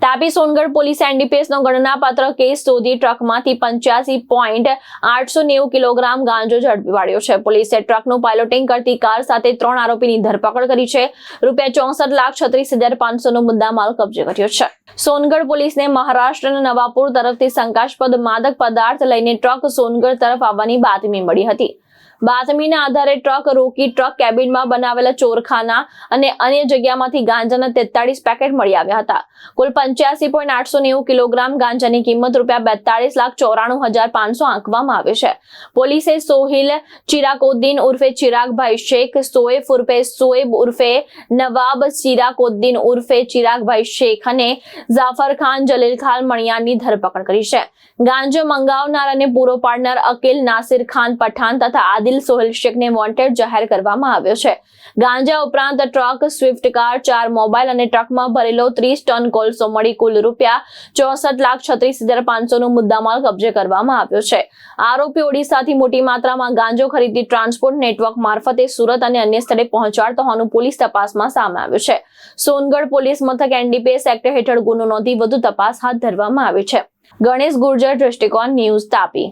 તાપી સોનગઢ પોલીસે એનડીપીએસ નો ગણનાપાત્ર કેસ શોધી ટ્રકમાંથી 85.890 કિલોગ્રામ ગાંજો ઝડપી પાડ્યો છે. પોલીસે ટ્રકનું પાયલોટિંગ કરતી કાર સાથે 3 આરોપીની ધરપકડ કરી છે. ₹64,36,500 નો મુદ્દામાલ કબજે કર્યો છે. સોનગઢ પોલીસને મહારાષ્ટ્રના નવાપુર તરફથી શંકાસ્પદ માદક પદાર્થ લઈને ટ્રક સોનગઢ તરફ આવવાની બાતમી મળી હતી. બાતમીના આધારે ટ્રક રોકી ટ્રક કેબિનમાં બનાવેલા ચોરખાના અને અન્ય જગ્યામાંથી ગાંજાના 43 પેકેટ મળી આવ્યા હતા. કુલ 85.890 કિલોગ્રામ ગાંજાની કિંમત ₹42,94,500 આંકવામાં આવે છે. પોલીસે સોહિલ ચિરાકોદ્દીન ઉર્ફે ચિરાગભાઈ શેખ, સોએફ ઉર્ફે સોએબ ઉર્ફે નવાબ, ચિરાકોદ્દીન ઉર્ફે ચિરાગભાઈ શેખ અને જાફર ખાન જલીલ ખાન મણિયારની ધરપકડ કરી છે. ગાંજો મંગાવનાર અને પૂરો પાડનાર અકીલ નાસિર ખાન પઠાણ તથા આદિલ સોહેલ શેખને વોન્ટેડ જાહેર કરવામાં આવ્યો છે. ગાંજા ઉપરાંત ટ્રક, સ્વિફ્ટ કાર, 4 મોબાઈલ અને ટ્રકમાં ભરેલો 30 ટન કોલસો મળી કુલ ₹64,36,500 નો મુદ્દામાલ કબજે કરવામાં આવ્યો છે. આરોપી ઓડિશાથી મોટી માત્રામાં ગાંજો ખરીદી ટ્રાન્સપોર્ટ નેટવર્ક મારફતે સુરત અને અન્ય સ્થળે પહોંચાડતો હોવાનું પોલીસ તપાસમાં સામે આવ્યું છે. સોનગઢ પોલીસ મથક એનડીપીએસ એક્ટ હેઠળ ગુનો નોંધી વધુ તપાસ હાથ ધરવામાં આવી છે. ગણેશ ગુર્જર, દ્રષ્ટિકોણ ન્યૂઝ, તાપી.